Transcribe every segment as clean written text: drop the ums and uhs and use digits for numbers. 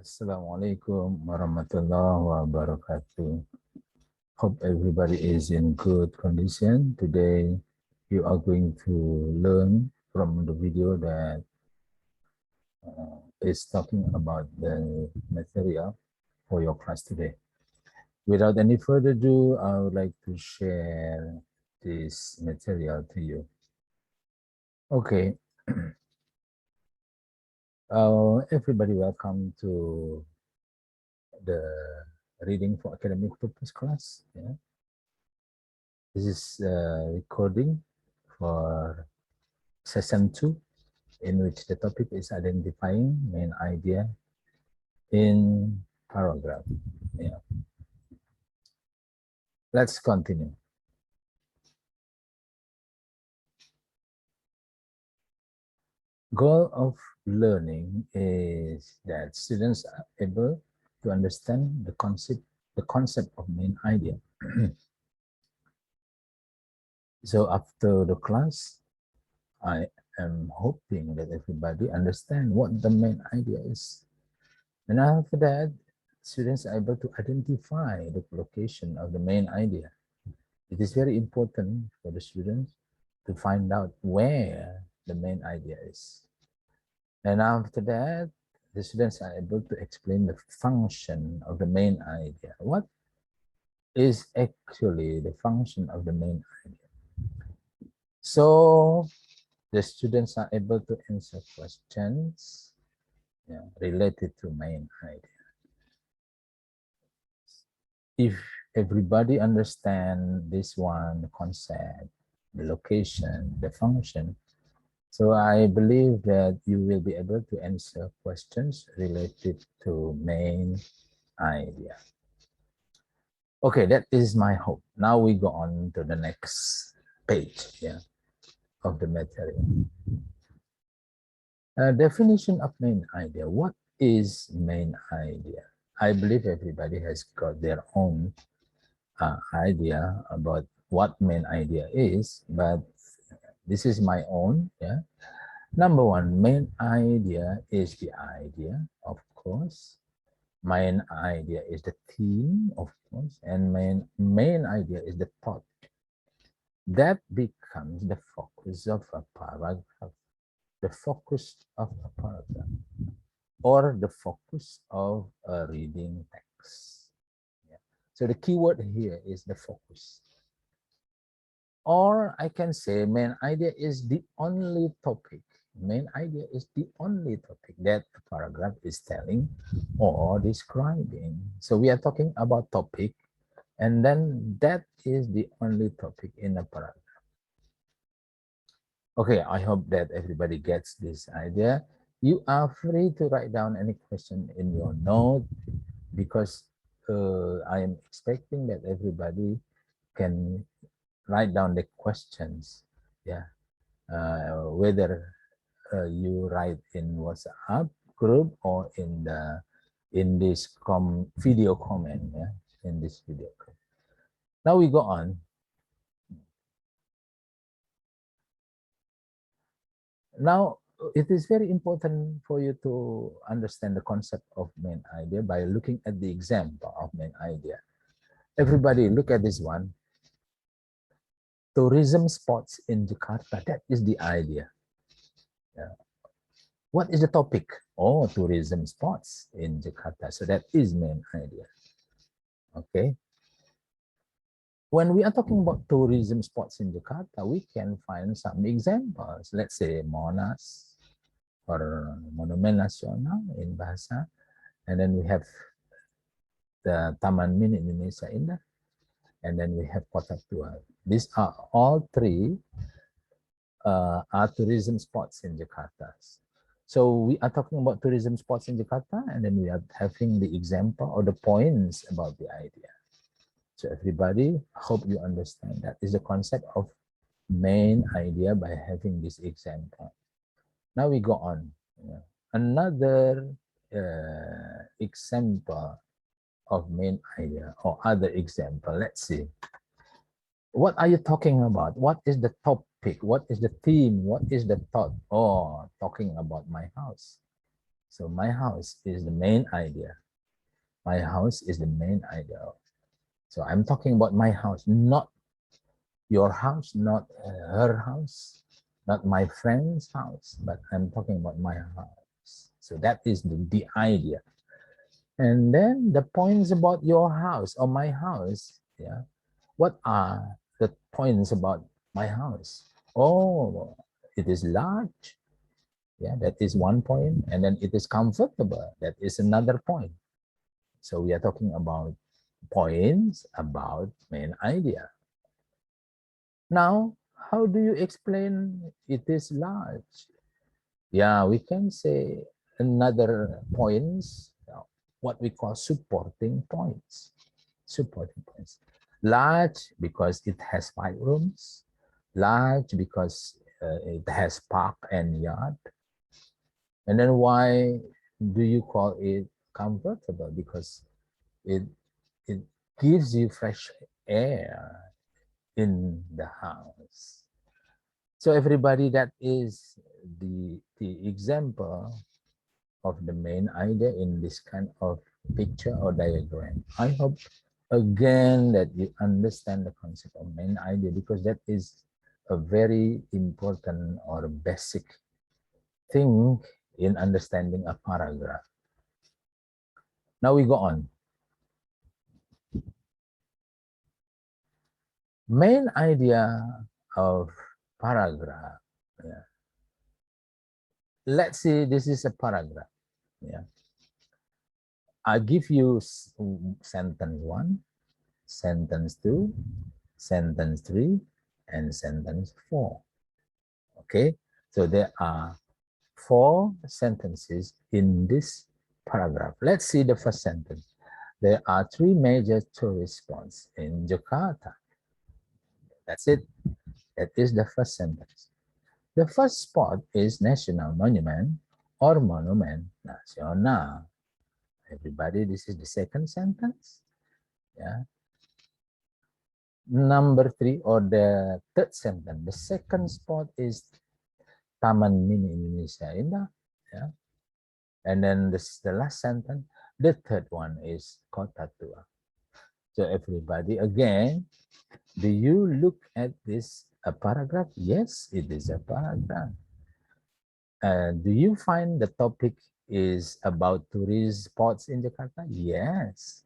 Assalamualaikum warahmatullahi wabarakatuh. Hope everybody is in good condition. Today, you are going to learn from the video that is talking about the material for your class today. Without any further ado, I would like to share this material to you. Okay. Everybody, welcome to the reading for academic purpose class. Yeah. This is a recording for session 2, in which the topic is identifying main idea in paragraph. Yeah. Let's continue. Goal of learning is that students are able to understand the concept of main idea. So after the class, I am hoping that everybody understand what the main idea is. And after that, students are able to identify the location of the main idea. It is very important for the students to find out where the main idea is. And after that, the students are able to explain the function of the main idea. What is actually the function of the main idea? So the students are able to answer questions related to main idea. If everybody understand this one, the concept, the location, the function, so I believe that you will be able to answer questions related to main idea. Okay, that is my hope. Now we go on to the next page of the material. Definition of main idea. What is main idea? I believe everybody has got their own idea about what main idea is, but this is my own. Number one, main idea is the idea, of course. Main idea is the theme, of course, and main idea is the thought. That becomes the focus of a paragraph, the focus of a paragraph, or the focus of a reading text. So the keyword here is the focus. Or I can say main idea is the only topic. Main idea is the only topic that the paragraph is telling or describing. So we are talking about topic, and then that is the only topic in a paragraph. Okay, I hope that everybody gets this idea. You are free to write down any question in your note, because I am expecting that everybody can write down the questions, whether you write in WhatsApp group or in this video comment, in this video. Now we go on. Now, it is very important for you to understand the concept of main idea by looking at the example of main idea. Everybody look at this one. Tourism spots in Jakarta, that is the idea. What is the topic? Oh, tourism spots in Jakarta. So that is main idea. Okay. When we are talking about tourism spots in Jakarta, we can find some examples. Let's say Monas or Monumen Nasional in Bahasa. And then we have the Taman Mini Indonesia Indah. And then we have Kota Tua. These are all three are tourism spots in Jakarta. So we are talking about tourism spots in Jakarta, and then we are having the example or the points about the idea. So everybody, hope you understand that is the concept of main idea by having this example. Now we go on. Another example of main idea or other example. Let's see. What are you talking about? What is the topic? What is the theme? What is the thought? Oh, talking about my house. So my house is the main idea. My house is the main idea. So I'm talking about my house, not your house, not her house, not my friend's house, but I'm talking about my house. So that is the idea. And then the points about your house or my house, yeah. What are the points about my house? Oh, it is large. Yeah, that is one point. And then it is comfortable. That is another point. So we are talking about points about main idea. Now, how do you explain it is large? Yeah, we can say another points, what we call supporting points. Supporting points. Large because it has 5 rooms. Large because it has park and yard. And then why do you call it comfortable? Because it it gives you fresh air in the house. So everybody, that is the example of the main idea in this kind of picture or diagram. I hope again that you understand the concept of main idea, because that is a very important or basic thing in understanding a paragraph. Now we go on. Main idea of paragraph. Yeah. Let's see, this is a paragraph. Yeah. I give you sentence 1, sentence 2, sentence 3, and sentence 4. Okay, so there are 4 sentences in this paragraph. Let's see the first sentence. There are 3 major tourist spots in Jakarta. That's it. That is the first sentence. The first spot is National Monument or Monument Nasional. Everybody, this is the second sentence. Yeah. Number 3, or the third sentence. The second spot is Taman Mini Indonesia Indah. Yeah. And then this the last sentence. The third one is Kota Tua. So everybody, again, do you look at this a paragraph? Yes, it is a paragraph. Do you find the topic is about tourist spots in Jakarta? Yes.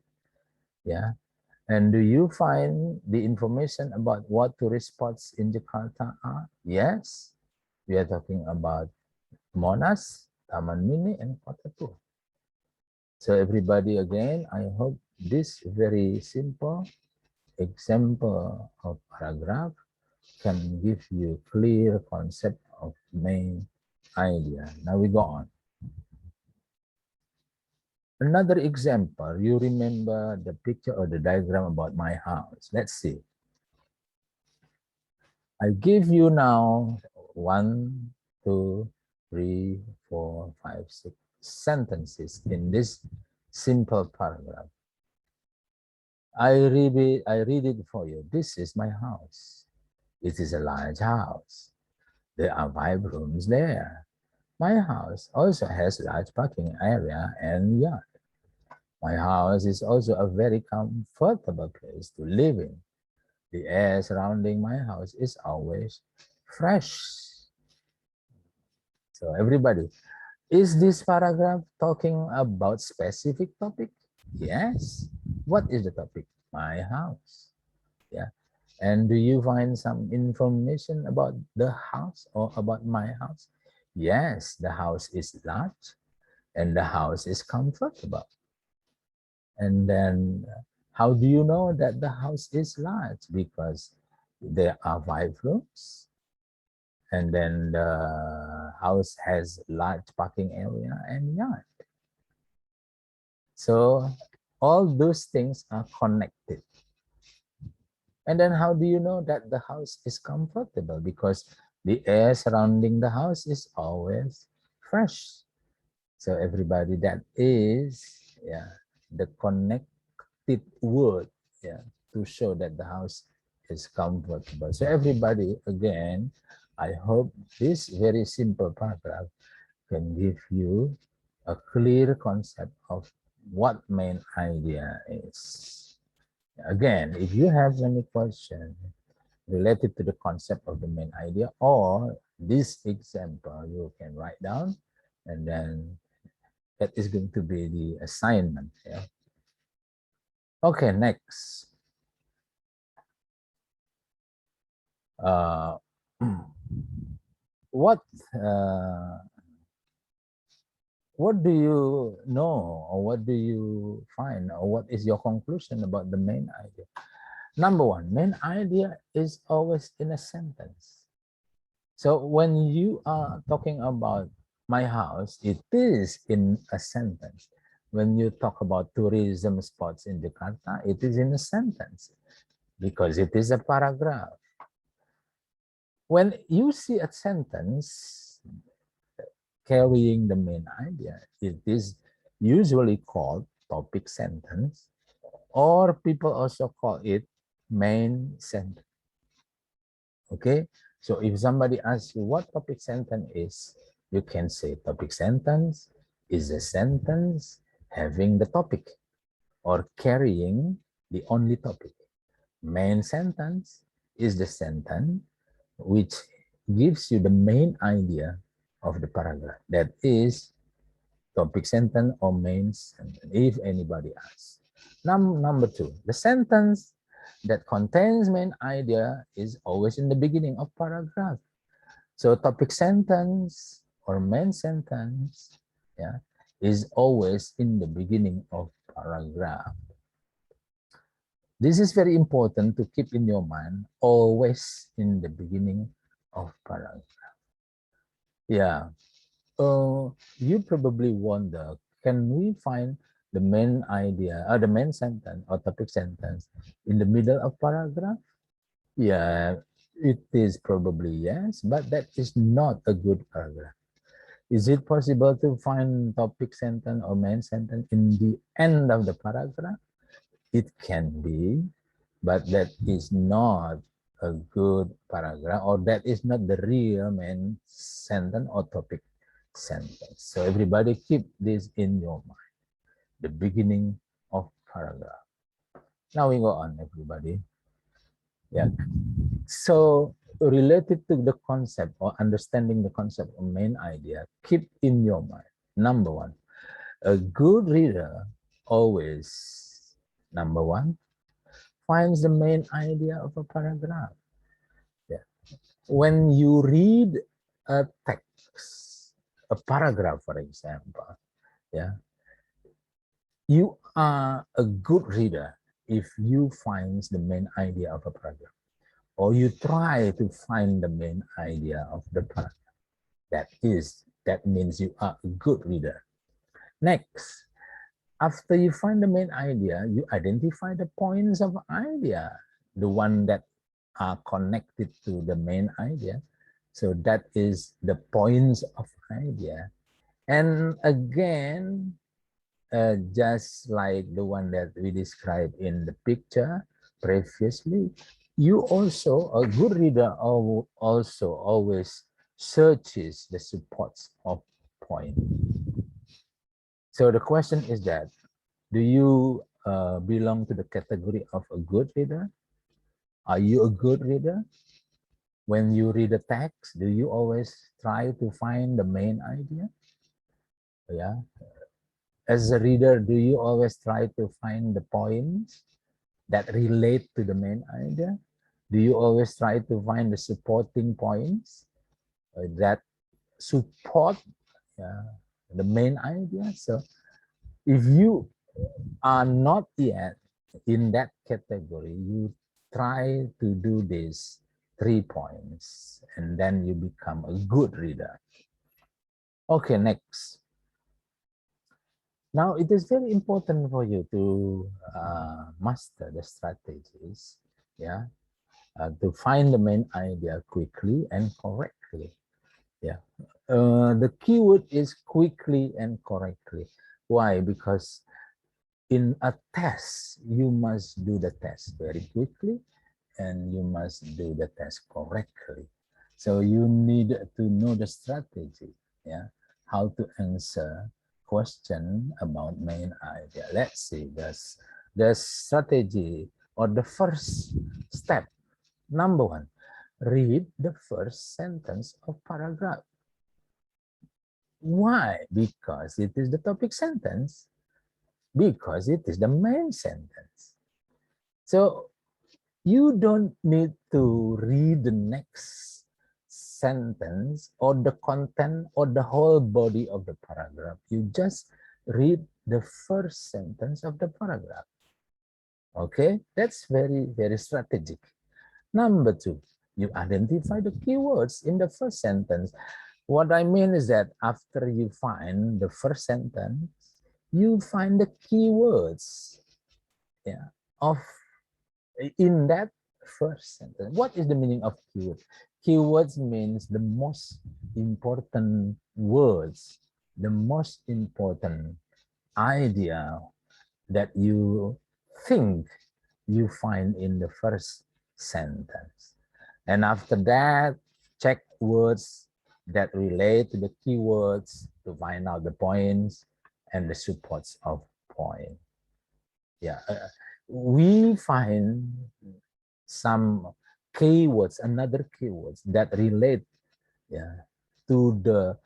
Yeah. And do you find the information about what tourist spots in Jakarta are? Yes. We are talking about Monas, Taman Mini, and Kota Tua. So everybody, again, I hope this very simple example of paragraph can give you clear concept of main idea. Now we go on. Another example, you remember the picture or the diagram about my house. Let's see. I give you now 1, 2, 3, 4, 5, 6 sentences in this simple paragraph. I read it for you. This is my house. It is a large house. There are 5 rooms there. My house also has large parking area and yard. My house is also a very comfortable place to live in. The air surrounding my house is always fresh. So everybody, is this paragraph talking about specific topic? Yes. What is the topic? My house. Yeah. And do you find some information about the house or about my house? Yes, the house is large and the house is comfortable. And then how do you know that the house is large? Because there are 5 rooms, and then the house has large parking area and yard. So all those things are connected. And then how do you know that the house is comfortable? Because the air surrounding the house is always fresh. So everybody, that is the connected word to show that the house is comfortable. So everybody, again, I hope this very simple paragraph can give you a clear concept of what main idea is. Again, if you have any question related to the concept of the main idea or this example, you can write down, and then that is going to be the assignment. Yeah. Okay, next. Uh, what uh, what do you know, or what do you find, or what is your conclusion about the main idea? Number one, main idea is always in a sentence. So when you are talking about my house, it is in a sentence. When you talk about tourism spots in Jakarta, it is in a sentence because it is a paragraph. When you see a sentence carrying the main idea, it is usually called topic sentence, or people also call it main sentence. Okay, so if somebody asks you what topic sentence is, you can say topic sentence is a sentence having the topic or carrying the only topic. Main sentence is the sentence which gives you the main idea of the paragraph. That is topic sentence or main sentence, if anybody asks. Number two, the sentence that contains main idea is always in the beginning of paragraph. So topic sentence or main sentence, yeah, is always in the beginning of paragraph. This is very important to keep in your mind, always in the beginning of paragraph. Yeah. You probably wonder, can we find the main idea or the main sentence or topic sentence in the middle of paragraph? Yeah, it is probably yes, but that is not a good paragraph. Is it possible to find topic sentence or main sentence in the end of the paragraph? It can be, but that is not a good paragraph, or that is not the real main sentence or topic sentence. So everybody keep this in your mind, the beginning of paragraph. Now we go on, everybody. Yeah. So related to the concept or understanding the concept or main idea, keep in your mind. Number one, a good reader always, number one, finds the main idea of a paragraph. Yeah. When you read a text, a paragraph, for example, yeah, you are a good reader if you find the main idea of a paragraph, or you try to find the main idea of the paragraph. That means you are a good reader. Next, after you find the main idea, you identify the points of idea, the one that are connected to the main idea. So that is the points of idea. And again, just like the one that we described in the picture previously, you also, a good reader also always searches the supports of point. So the question is that, do you belong to the category of a good reader? Are you a good reader? When you read a text, do you always try to find the main idea? Yeah. As a reader, do you always try to find the points that relate to the main idea? Do you always try to find the supporting points that support the main idea? So if you are not yet in that category, you try to do these 3 points, and then you become a good reader. Okay, next. Now, it is very important for you to master the strategies, yeah, to find the main idea quickly and correctly. Yeah, the keyword is quickly and correctly. Why? Because in a test, you must do the test very quickly and you must do the test correctly. So you need to know the strategy, yeah, how to answer question about main idea. Let's see the strategy or the first step. Number one, read the first sentence of paragraph. Why? Because it is the topic sentence. Because it is the main sentence. So you don't need to read the next sentence or the content or the whole body of the paragraph. You just read the first sentence of the paragraph. Okay, that's very, very strategic. Number two, you identify the keywords in the first sentence. What I mean is that after you find the first sentence, you find the keywords, yeah, of in that first sentence. What is the meaning of keyword? Keywords means the most important words, the most important idea that you think you find in the first sentence. And after that, check words that relate to the keywords to find out the points and the supports of point. Yeah, we find some keywords, another keywords that relate, yeah, to the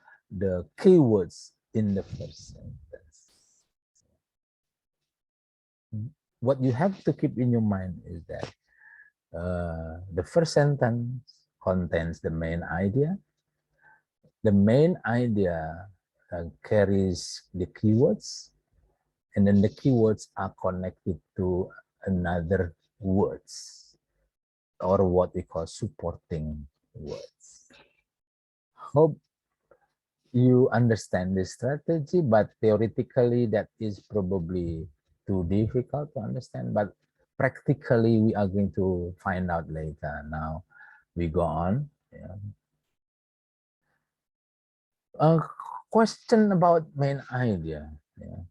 keywords in the first sentence. What you have to keep in your mind is that the first sentence contains the main idea. The main idea carries the keywords, and then the keywords are connected to another words, or what we call supporting words. Hope you understand this strategy, but theoretically that is probably too difficult to understand, but practically we are going to find out later. Now we go on. Yeah. A question about main idea. Yeah.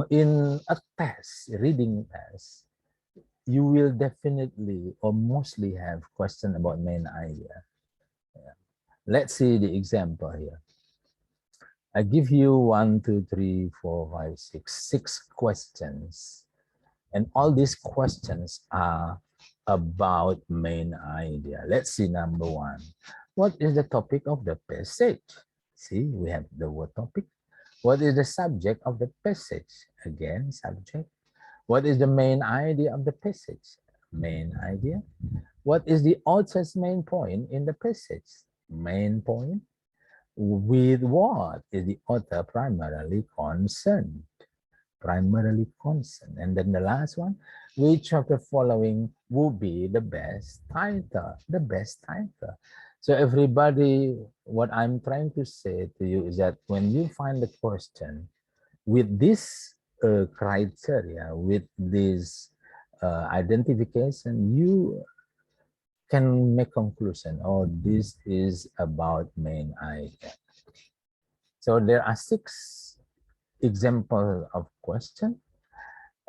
In a test, reading test, you will definitely or mostly have question about main idea. Yeah. Let's see the example here. I give you 1, 2, 3, 4, 5, 6 questions. And all these questions are about main idea. Let's see number one. What is the topic of the passage? See, we have the word topic. What is the subject of the passage? Again, subject. What is the main idea of the passage? Main idea. What is the author's main point in the passage? Main point. With what is the author primarily concerned? Primarily concerned. And then the last one, which of the following would be the best title? The best title. So everybody, what I'm trying to say to you is that when you find the question with this criteria, with this identification, you can make conclusion, oh, this is about main idea. So there are 6 examples of question,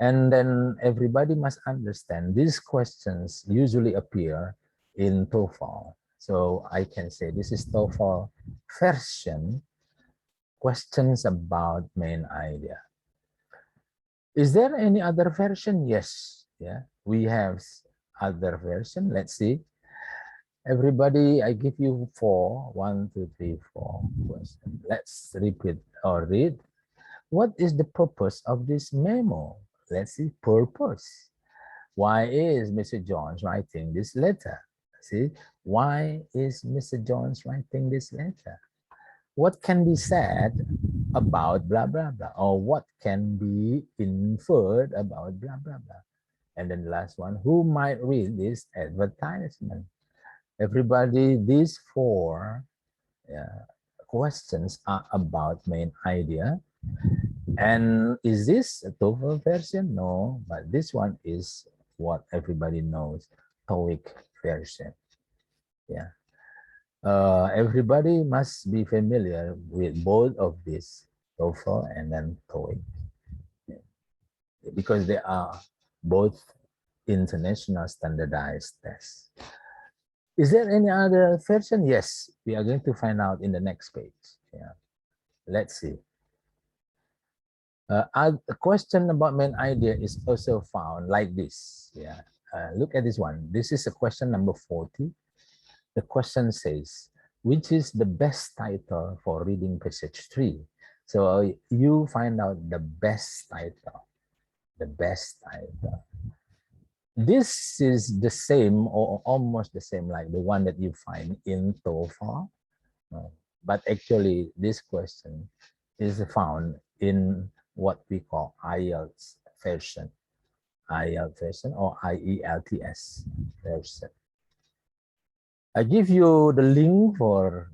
and then everybody must understand these questions usually appear in TOEFL. So I can say this is TOEFL version, questions about main idea. Is there any other version? Yes, yeah, we have other version. Let's see. Everybody, I give you 4. 1, 2, 3, 4 questions. Let's repeat or read. What is the purpose of this memo? Let's see, purpose. Why is Mr. Jones writing this letter? See, why is Mr. Jones writing this letter? What can be said about blah, blah, blah, or what can be inferred about blah, blah, blah. And then the last one, who might read this advertisement? Everybody, these 4 questions are about main idea. And is this a TOEFL version? No, but this one is what everybody knows, TOEIC version. Yeah. Everybody must be familiar with both of these, TOEFL and then TOEIC, because they are both international standardized tests. Is there any other version? Yes, we are going to find out in the next page. Yeah. Let's see. A question about main idea is also found like this. Yeah. Look at this one. This is a question number 40. The question says, which is the best title for reading passage 3? So you find out the best title. The best title. This is the same or almost the same like the one that you find in TOEFL. But actually, this question is found in what we call IELTS version. IELTS version or IELTS version. I give you the link for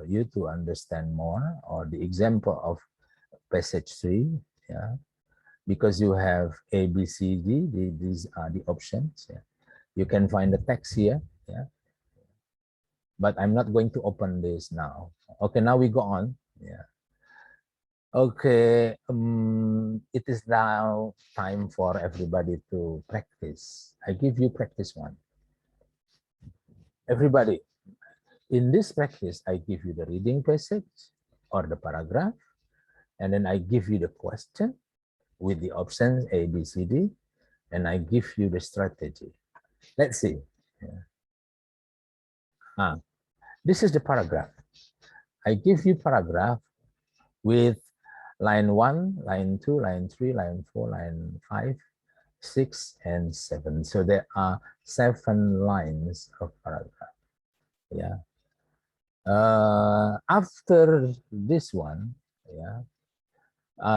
you to understand more, or the example of passage 3, yeah, because you have A, B, C, D, these are the options. Yeah. You can find the text here, yeah, but I'm not going to open this now. Okay, now we go on. Yeah. Okay, it is now time for everybody to practice. I give you practice 1. Everybody, in this practice, I give you the reading passage or the paragraph, and then I give you the question with the options A, B, C, D, and I give you the strategy. Let's see. Yeah. This is the paragraph. I give you paragraph with line 1, line 2, line 3, line 4, line 5, 6, and 7. So there are 7 lines of paragraph. Yeah. After this one, yeah,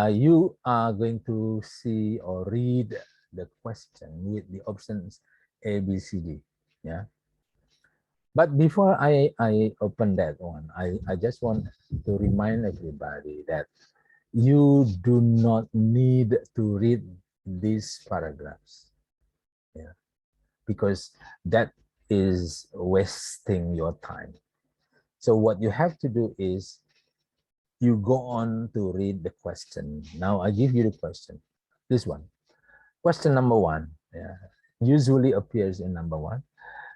you are going to see or read the question with the options A, B, C, D. Yeah. But before I open that one, I just want to remind everybody that you do not need to read these paragraphs. Yeah. Because that is wasting your time. So what you have to do is you go on to read the question. Now I give you the question. This one. Question number 1. Yeah, usually appears in number 1.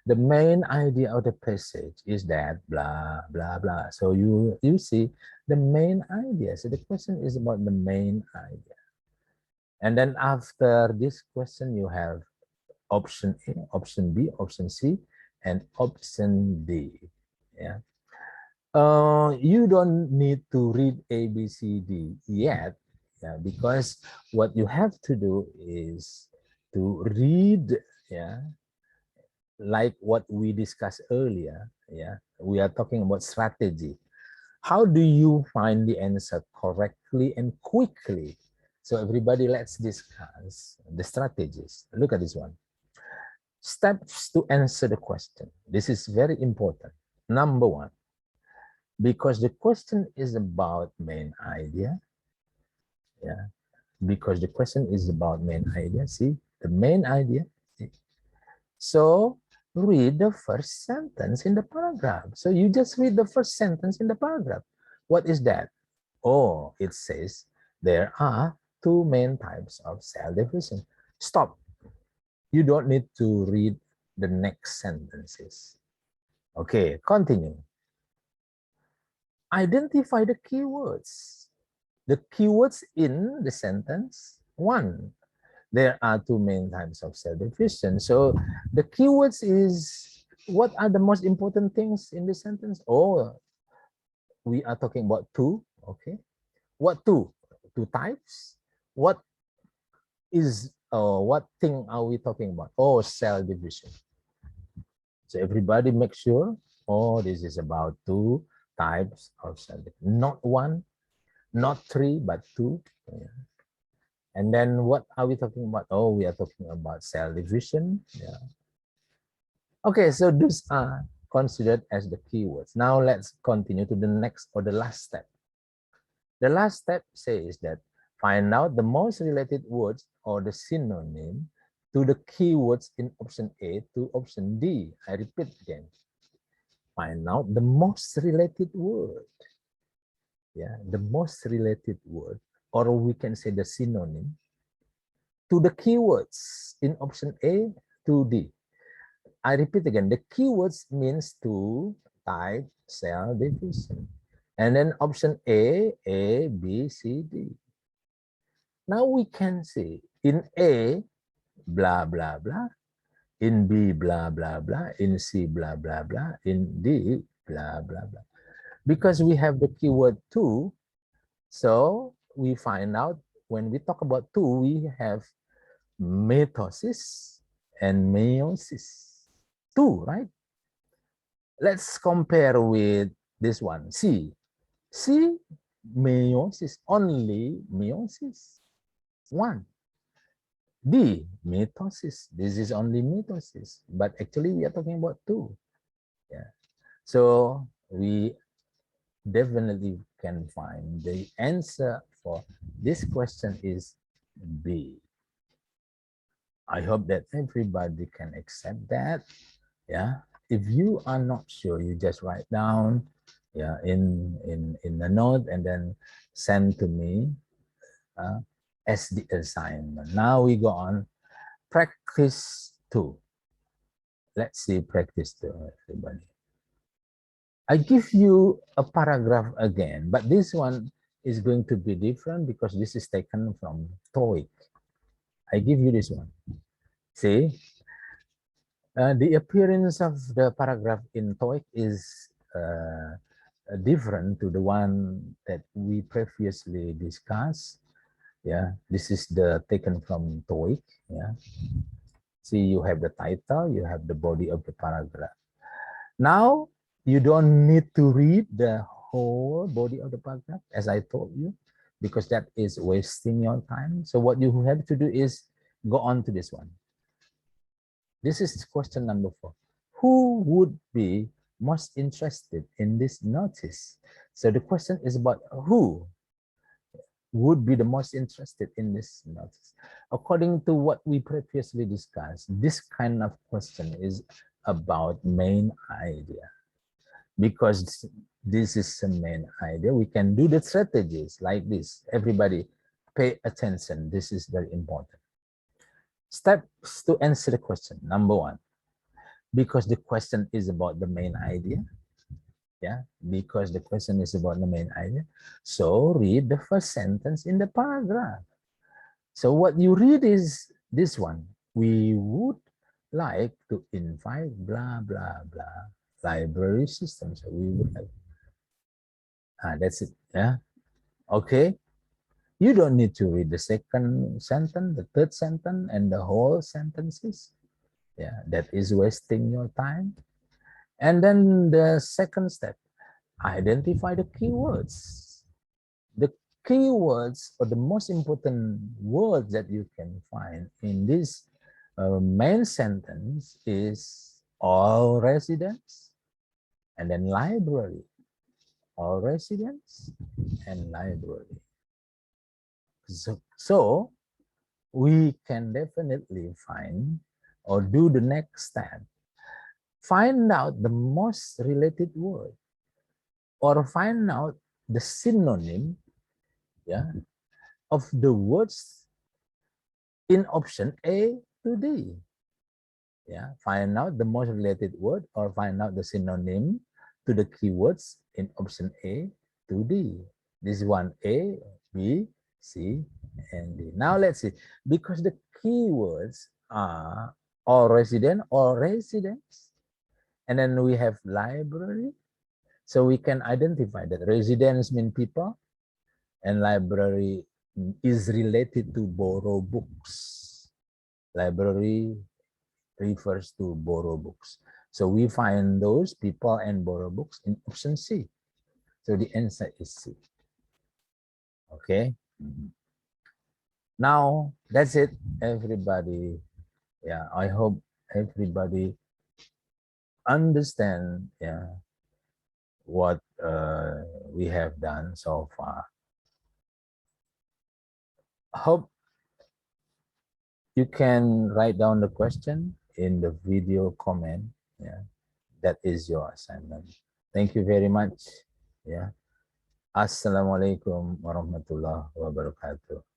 The main idea of the passage is that blah, blah, blah. So you see the main idea. So the question is about the main idea. And then after this question, you have option A, option B, option C, and option D. Yeah. You don't need to read A, B, C, D yet, yeah, because what you have to do is to read, yeah, like what we discussed earlier. Yeah, we are talking about strategy. How do you find the answer correctly and quickly? So everybody, let's discuss the strategies. Look at this one. Steps to answer the question. This is very important. Number 1, because the question is about main idea. Yeah, because the question is about main idea. See, the main idea. See? So read the first sentence in the paragraph. So you just read the first sentence in the paragraph. What is that? Oh, it says there are 2 main types of cell division. Stop. You don't need to read the next sentences. Okay, continue. Identify the keywords. The keywords in the sentence 1. There are 2 main types of cell division. So the keywords is, what are the most important things in this sentence? Oh, we are talking about 2. Okay. What 2? 2 types. What is, what thing are we talking about? Oh, cell division. So everybody make sure, oh, this is about 2 types of cell division. Not 1, not 3, but 2. Yeah. And then what are we talking about? Oh, we are talking about cell division. Yeah. Okay, so these are considered as the keywords. Now let's continue to the next or the last step. The last step says that find out the most related words or the synonym to the keywords in option A to option D. I repeat again. Find out the most related word. Yeah, the most related word, or we can say the synonym to the keywords in option A to D. I repeat again, the keywords means to type cell division. And then option A, B, C, D. Now we can see in A, blah, blah, blah. In B, blah, blah, blah. In C, blah, blah, blah. In D, blah, blah, blah. Because we have the keyword two, so we find out when we talk about two, we have mitosis and meiosis. Two, right? Let's compare with this one, C. C, meiosis, only meiosis. One. D, mitosis. This is only mitosis, but actually we are talking about two. Yeah. So we definitely can find the answer for this question is B. I hope that everybody can accept that. Yeah. If you are not sure, you just write down in the note and then send to me as the assignment. Now we go on practice 2. Let's see practice 2, everybody. I give you a paragraph again, but this one is going to be different because this is taken from TOEIC. I give you this one. See, the appearance of the paragraph in TOEIC is different to the one that we previously discussed. Yeah, this is the taken from TOEIC. Yeah, see, you have the title, you have the body of the paragraph. Now, you don't need to read the whole body of the paragraph, as I told you, because that is wasting your time. So what you have to do is go on to this one. This is question number 4. Who would be most interested in this notice? So the question is about who would be the most interested in this notice. According to what we previously discussed, this kind of question is about main idea. Because this is the main idea, we can do the strategies like this. Everybody pay attention. This is very important. Steps to answer the question. Number 1, because the question is about the main idea. Yeah, because the question is about the main idea. So read the first sentence in the paragraph. So what you read is this one. We would like to invite blah, blah, blah library system. So we would like, that's it. Yeah. Okay. You don't need to read the second sentence, the third sentence, and the whole sentences. Yeah, that is wasting your time. And then the second step, identify the keywords. The keywords or the most important words that you can find in this main sentence is all residents and then library. All residents and library. So we can definitely find or do the next step. Find out the most related word or find out the synonym, yeah, of the words in option A to D. Yeah, find out the most related word or find out the synonym to the keywords in option A to D. This is one A, B, C, and D. Now let's see, because the keywords are all resident or residents, and then we have library, so we can identify that residents mean people, and library is related to borrow books. Library refers to borrow books. So we find those people and borrow books in option C. So the answer is C. Okay. Now that's it, everybody. Yeah, I hope everybody understand what we have done so far. Hope you can write down the question in the video comment. Yeah, that is your assignment. Thank you very much. Yeah. Assalamualaikum warahmatullahi wabarakatuh.